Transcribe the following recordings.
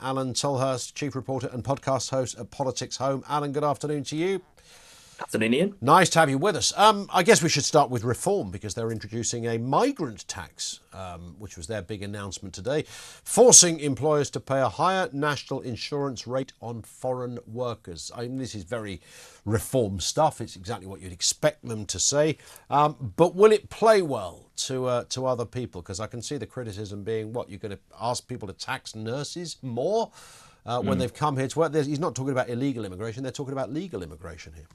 Alan Tolhurst, chief reporter and podcast host at Politics Home. Alan, good afternoon to you. Afternoon, Ian. Nice to have you with us. I guess we should start with reform because they're introducing a migrant tax, which was their big announcement today, forcing employers to pay a higher national insurance rate on foreign workers. I mean, this is very reform stuff. It's exactly what you'd expect them to say. But will it play well to other people? Because I can see the criticism being, what, you're going to ask people to tax nurses more when they've come here to work? He's not talking about illegal immigration. They're talking about legal immigration here.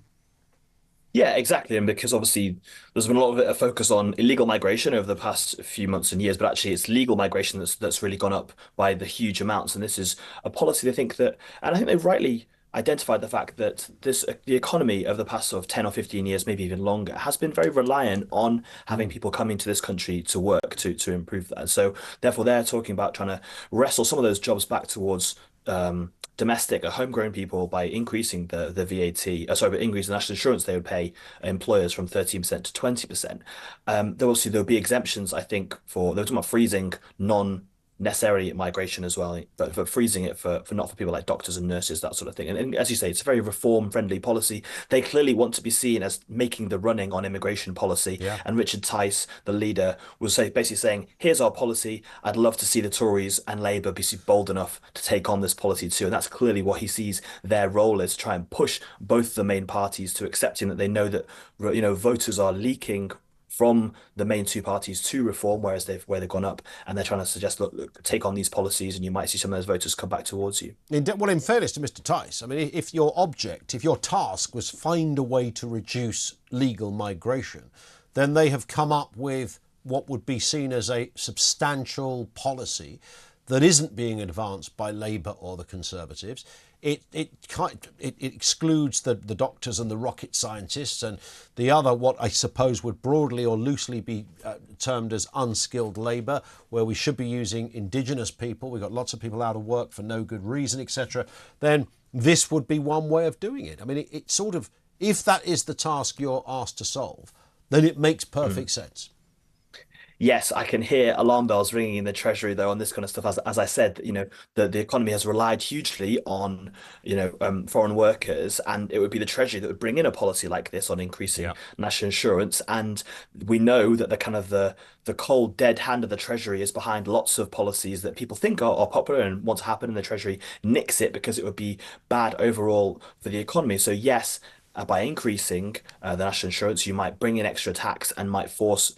Yeah, exactly. And because obviously there's been a lot of a focus on illegal migration over the past few months and years, but actually it's legal migration that's really gone up by the huge amounts. And this is a policy they think that, and I think they've rightly identified the fact that the economy of the past sort of 10 or 15 years, maybe even longer, has been very reliant on having people come into this country to work to improve that. And so therefore they're talking about trying to wrestle some of those jobs back towards domestic or homegrown people by increasing the VAT, but increasing the national insurance they would pay employers from 13% to 20%. There'll be exemptions, I think, they're talking about freezing non-necessary migration as well, but for freezing it for not for people like doctors and nurses, that sort of thing. And as you say, it's a very reform-friendly policy. They clearly want to be seen as making the running on immigration policy. Yeah. And Richard Tice, the leader, was basically saying, here's our policy. I'd love to see the Tories and Labour be bold enough to take on this policy too. And that's clearly what he sees their role is, to try and push both the main parties to accepting that they know that, voters are leaking from the main two parties to reform, whereas they've gone up, and they're trying to suggest, look, take on these policies, and you might see some of those voters come back towards you. Well, in fairness to Mr. Tice, I mean, if your task was find a way to reduce legal migration, then they have come up with what would be seen as a substantial policy that isn't being advanced by Labour or the Conservatives. It excludes the doctors and the rocket scientists and the other, what I suppose would broadly or loosely be termed as unskilled labour, where we should be using indigenous people. We've got lots of people out of work for no good reason, etc. Then this would be one way of doing it. I mean, it sort of, if that is the task you're asked to solve, then it makes perfect sense. Yes, I can hear alarm bells ringing in the Treasury though on this kind of stuff. As I said, the economy has relied hugely on, foreign workers, and it would be the Treasury that would bring in a policy like this on increasing national insurance. And we know that the cold dead hand of the Treasury is behind lots of policies that people think are popular and want to happen, and the Treasury nicks it because it would be bad overall for the economy. So yes, by increasing the national insurance, you might bring in extra tax and might force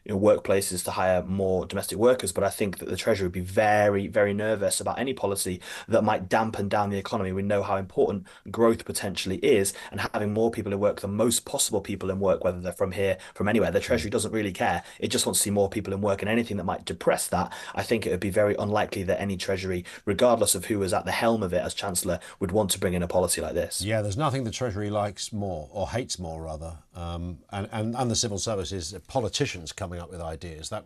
workplaces to hire more domestic workers. But I think that the Treasury would be very, very nervous about any policy that might dampen down the economy. We know how important growth potentially is, and having more people in work, the most possible people in work, whether they're from here, from anywhere. The Treasury doesn't really care. It just wants to see more people in work, and anything that might depress that, I think it would be very unlikely that any Treasury, regardless of who was at the helm of it as Chancellor, would want to bring in a policy like this. Yeah, there's nothing the Treasury likes more, or hates more rather, and the civil services, politicians coming up with ideas. That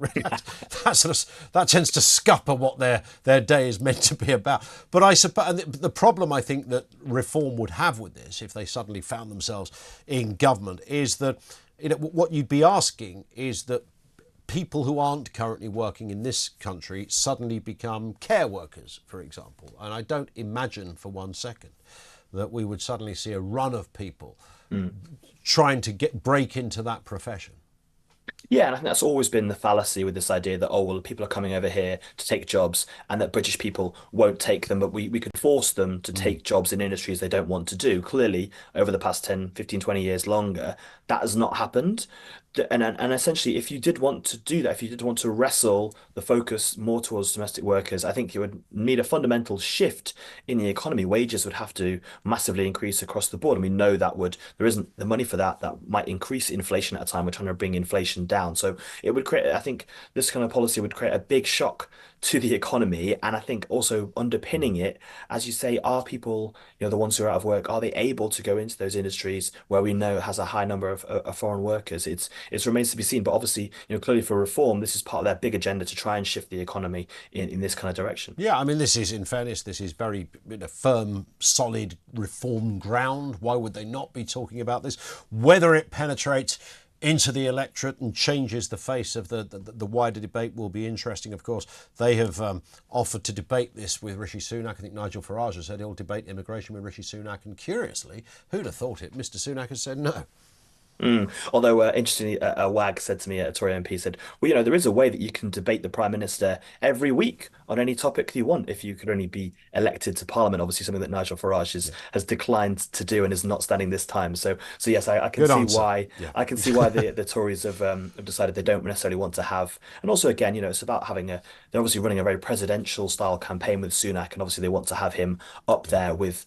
tends to scupper what their day is meant to be about. But I suppose the problem I think that reform would have with this, if they suddenly found themselves in government, is that what you'd be asking is that people who aren't currently working in this country suddenly become care workers, for example. And I don't imagine for one second that we would suddenly see a run of people trying to break into that profession. Yeah, and I think that's always been the fallacy with this idea that, oh, well, people are coming over here to take jobs and that British people won't take them, but we could force them to take jobs in industries they don't want to do. Clearly, over the past 10, 15, 20 years longer, that has not happened. And essentially, if you did want to do that, if you did want to wrestle the focus more towards domestic workers, I think you would need a fundamental shift in the economy. Wages would have to massively increase across the board. And we know there isn't the money for that. That might increase inflation at a time we're trying to bring inflation down. So it would create, I think this kind of policy would create a big shock to the economy. And I think also underpinning it, as you say, are people, the ones who are out of work, are they able to go into those industries where we know has a high number of foreign workers? It remains to be seen. But obviously, clearly for reform, this is part of their big agenda to try and shift the economy in this kind of direction. Yeah, I mean, this is, in fairness, this is very firm, solid reform ground. Why would they not be talking about this? Whether it penetrates into the electorate and changes the face of the wider debate will be interesting. Of course, they have offered to debate this with Rishi Sunak. I think Nigel Farage has said he'll debate immigration with Rishi Sunak. And curiously, who'd have thought it? Mr. Sunak has said no. Although, interestingly, a wag said to me, a Tory MP said, well, there is a way that you can debate the Prime Minister every week on any topic you want if you could only be elected to Parliament. Obviously, something that Nigel Farage has declined to do and is not standing this time. So yes, I can Good see answer. why Yeah. I can see why the Tories have decided they don't necessarily want to have. And also, again, it's about having they're obviously running a very presidential style campaign with Sunak, and obviously they want to have him up there with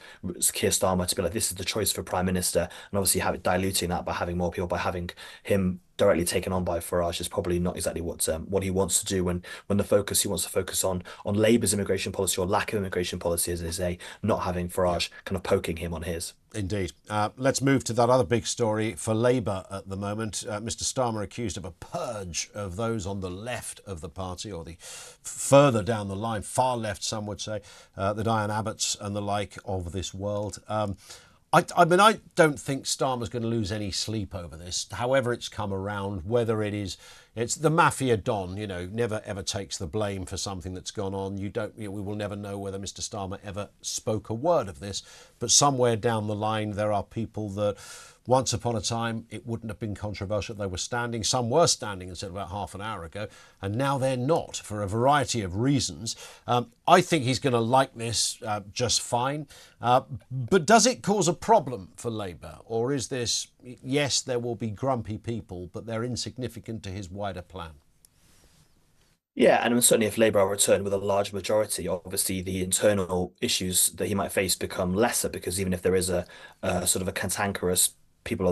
Keir Starmer to be like, this is the choice for Prime Minister, and obviously have it diluting that by having more people, by having him directly taken on by Farage is probably not exactly what he wants to do when he wants to focus on Labour's immigration policy or lack of immigration policy, as they say, not having Farage kind of poking him on his. Indeed. Let's move to that other big story for Labour at the moment. Mr. Starmer accused of a purge of those on the left of the party, or the further down the line, far left, some would say, the Diane Abbotts and the like of this world. I mean, I don't think Starmer's going to lose any sleep over this, however it's come around, whether it's the mafia don, never ever takes the blame for something that's gone on. We will never know whether Mr. Starmer ever spoke a word of this, but somewhere down the line there are people that once upon a time it wouldn't have been controversial. They were standing. Some were standing until about half an hour ago, and now they're not for a variety of reasons. I think he's going to like this just fine. But does it cause a problem for Labour? Or is this, yes, there will be grumpy people, but they're insignificant to his wider plan? Yeah, and certainly if Labour are returned with a large majority, obviously the internal issues that he might face become lesser, because even if there is a sort of a cantankerous people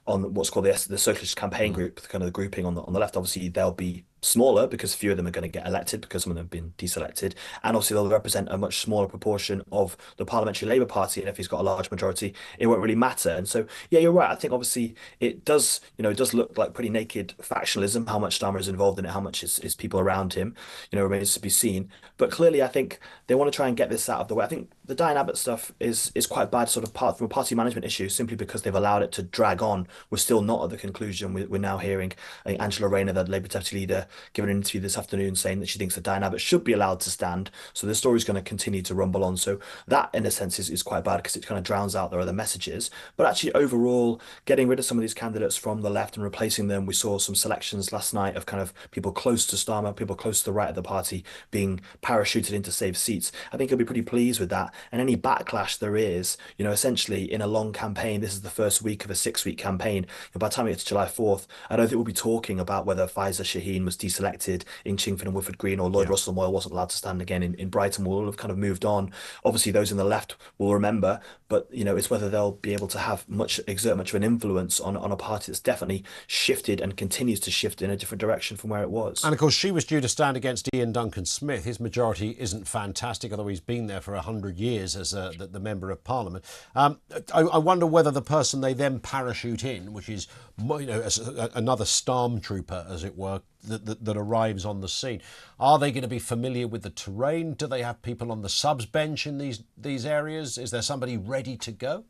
on what's called the Socialist Campaign Group, kind of the grouping on the left, obviously they'll be smaller because few of them are going to get elected because some of them have been deselected, and obviously they'll represent a much smaller proportion of the Parliamentary Labour Party, and if he's got a large majority, it won't really matter. And so, yeah, you're right. I think obviously it does look like pretty naked factionalism. How much Starmer is involved in it, how much is people around him, remains to be seen. But clearly, I think they want to try and get this out of the way. I think the Diane Abbott stuff is quite bad, sort of from a party management issue, simply because they've allowed it to drag on. We're still not at the conclusion. We're now hearing, I think, Angela Rayner, the Labour Deputy Leader, given an interview this afternoon saying that she thinks that Diane Abbott should be allowed to stand. So the story's going to continue to rumble on. So that, in a sense, is quite bad because it kind of drowns out their other messages. But actually, overall, getting rid of some of these candidates from the left and replacing them, we saw some selections last night of kind of people close to Starmer, people close to the right of the party being parachuted into safe seats. I think he'll be pretty pleased with that. And any backlash there is, essentially in a long campaign, this is the first week of a 6-week campaign. By the time we get to July 4th, I don't think we'll be talking about whether Faiza Shaheen was deselected in Chingford and Woodford Green, or Lloyd Russell Moyle wasn't allowed to stand again in Brighton. Will all have kind of moved on. Obviously, those in the left will remember, but it's whether they'll be able to exert much of an influence on a party that's definitely shifted and continues to shift in a different direction from where it was. And of course, she was due to stand against Ian Duncan Smith. His majority isn't fantastic, although he's been there for 100 years as the Member of Parliament. I wonder whether the person they then parachute in, which is another stormtrooper, as it were, that arrives on the scene, are they going to be familiar with the terrain? Do they have people on the subs bench in these areas? Is there somebody ready to go?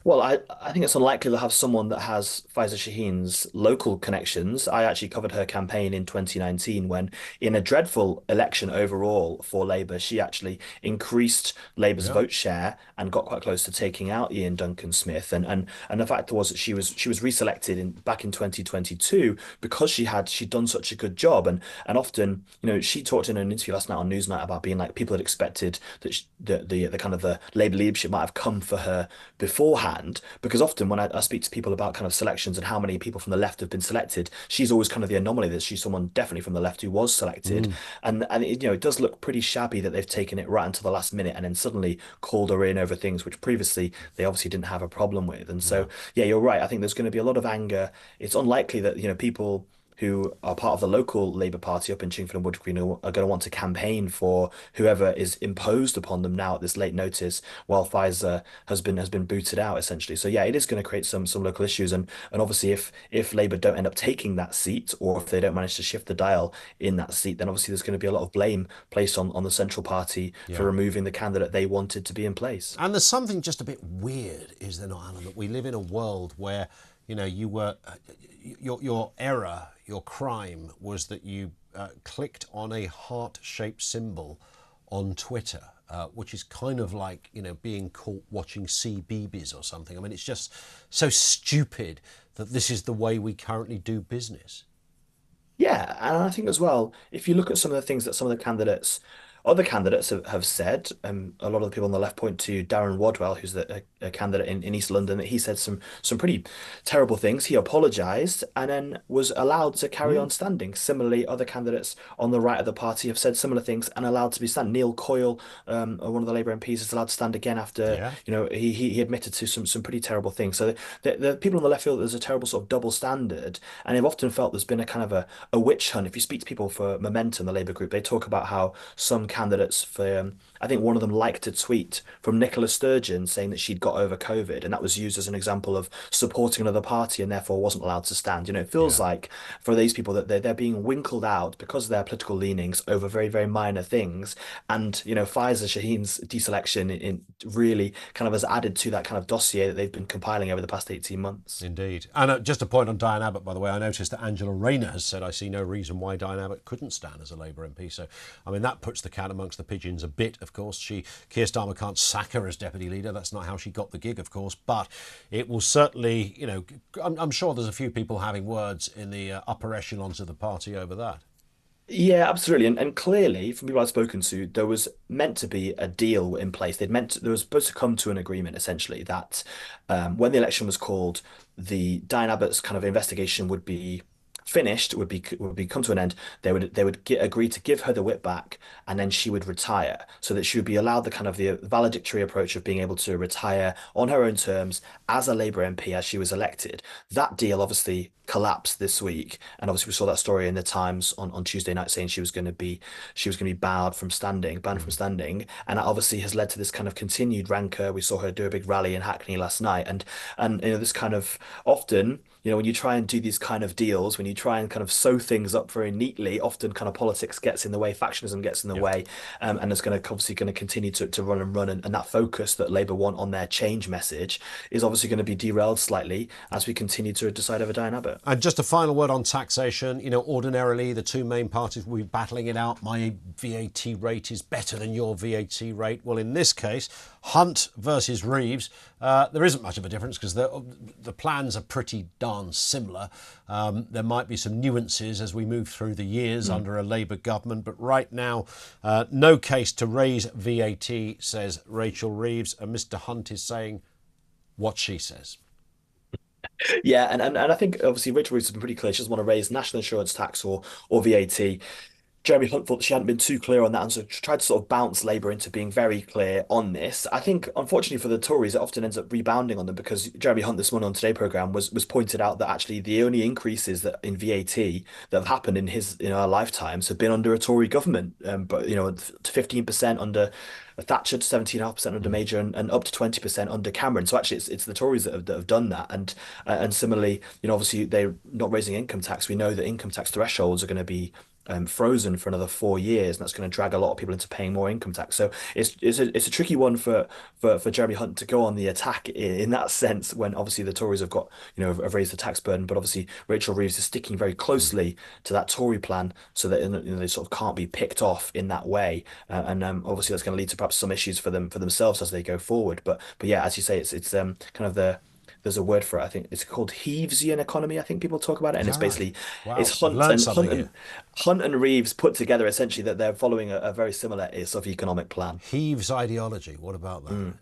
Well, I think it's unlikely they'll have someone that has Faiza Shaheen's local connections. I actually covered her campaign in 2019 when, in a dreadful election overall for Labour, she actually increased Labour's vote share and got quite close to taking out Ian Duncan Smith. And the fact was that she was reselected back in 2022 because she'd done such a good job. And often, she talked in an interview last night on Newsnight about being like people had expected that the kind of the Labour leadership might have come for her beforehand. Because often when I speak to people about kind of selections and how many people from the left have been selected, she's always kind of the anomaly, that she's someone definitely from the left who was selected. And it does look pretty shabby that they've taken it right until the last minute and then suddenly called her in over things which previously they obviously didn't have a problem with. And so, yeah, you're right. I think there's going to be a lot of anger. It's unlikely that, people who are part of the local Labour Party up in Chingford and Woodford Green are going to want to campaign for whoever is imposed upon them now at this late notice, while Pfizer has been booted out essentially. So yeah, it is going to create some local issues, and obviously if Labour don't end up taking that seat, or if they don't manage to shift the dial in that seat, then obviously there's going to be a lot of blame placed on the central party for removing the candidate they wanted to be in place. And there's something just a bit weird, is there not, Alan, that we live in a world where you know, you were your error, your crime was that you clicked on a heart-shaped symbol on Twitter, which is kind of like, you know, being caught watching CBeebies or something. I mean, it's just so stupid that this is the way we currently do business. Yeah, and I think as well, if you look at some of the things that some of the other candidates have said, a lot of the people on the left point to Darren Wadwell, who's a candidate in East London, that he said some pretty terrible things. He apologised and then was allowed to carry Mm. on standing. Similarly, other candidates on the right of the party have said similar things and allowed to be stand. Neil Coyle, one of the Labour MPs, is allowed to stand again after, Yeah, you know, he admitted to some pretty terrible things. So the people on the left feel that there's a terrible sort of double standard, and they've often felt there's been a kind of a witch hunt. If you speak to people for Momentum, the Labour group, they talk about how some candidates for, I think one of them liked a tweet from Nicola Sturgeon saying that she'd got over COVID, and that was used as an example of supporting another party and therefore wasn't allowed to stand. You know, it feels yeah. like for these people that they're being winkled out because of their political leanings over very, very minor things. And, you know, Faiza Shaheen's deselection in really kind of has added to that kind of dossier that they've been compiling over the past 18 months. Indeed. And just a point on Diane Abbott, by the way, I noticed that Angela Rayner has said, I see no reason why Diane Abbott couldn't stand as a Labour MP. So, I mean, that puts the cat amongst the pigeons a bit, of course. Keir Starmer can't sack her as deputy leader. That's not how she got the gig, of course. But it will certainly, you know, I'm sure there's a few people having words in the upper echelons of the party over that. Yeah, absolutely. And clearly, from people I've spoken to, there was meant to be a deal in place. There was supposed to come to an agreement essentially that when the election was called, the Diane Abbott's kind of investigation would be finished, would be come to an end. Agree to give her the whip back, and then she would retire, so that she would be allowed the kind of the valedictory approach of being able to retire on her own terms as a Labour MP as she was elected. That deal obviously collapsed this week, and obviously we saw that story in the Times on Tuesday night saying she was going to be banned from standing, and that obviously has led to this kind of continued rancor. We saw her do a big rally in Hackney last night, and you know this kind of often. You know, when you try and do these kind of deals, when you try and kind of sew things up very neatly, often kind of politics gets in the way, factionism gets in the Yeah. way, and it's going to obviously going to continue to run and run, and that focus that Labour want on their change message is obviously going to be derailed slightly as we continue to decide over Diane Abbott. And just a final word on taxation. You know, ordinarily the two main parties will be battling it out. My VAT rate is better than your VAT rate. Well, in this case, Hunt versus Reeves, there isn't much of a difference because the plans are pretty darn similar. There might be some nuances as we move through the years under a Labour government, but right now, no case to raise VAT, says Rachel Reeves, and Mr. Hunt is saying what she says. Yeah, and I think obviously Rachel Reeves has been pretty clear. She doesn't want to raise national insurance tax or VAT. Jeremy Hunt thought she hadn't been too clear on that, and so tried to sort of bounce Labour into being very clear on this. I think, unfortunately for the Tories, it often ends up rebounding on them because Jeremy Hunt this morning on Today programme was pointed out that actually the only increases that in VAT that have happened in our lifetimes have been under a Tory government, but you know, to 15% under Thatcher, to 17.5% under Major, and up to 20% under Cameron. So actually, it's the Tories that have done that, and similarly, you know, obviously they're not raising income tax. We know that income tax thresholds are going to be frozen for another 4 years, and that's going to drag a lot of people into paying more income tax. So it's a tricky one for Jeremy Hunt to go on the attack in that sense when obviously the Tories have got have raised the tax burden, but obviously Rachel Reeves is sticking very closely to that Tory plan so that they sort of can't be picked off in that way, and obviously that's going to lead to perhaps some issues for themselves as they go forward. But yeah, as you say, it's kind of there's a word for it. I think it's called Heavesian economy. I think people talk about it, Is and it's that right? basically Wow, it's I've learned something here. Hunt and Reeves put together essentially that they're following a very similar sort of economic plan. Heaves ideology. What about that?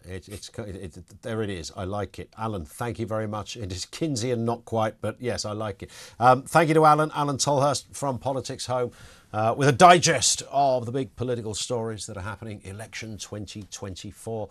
There it is. I like it. Alan, thank you very much. It is Keynesian, not quite, but yes, I like it. Thank you to Alan Tolhurst from Politics Home, with a digest of the big political stories that are happening. Election 2024.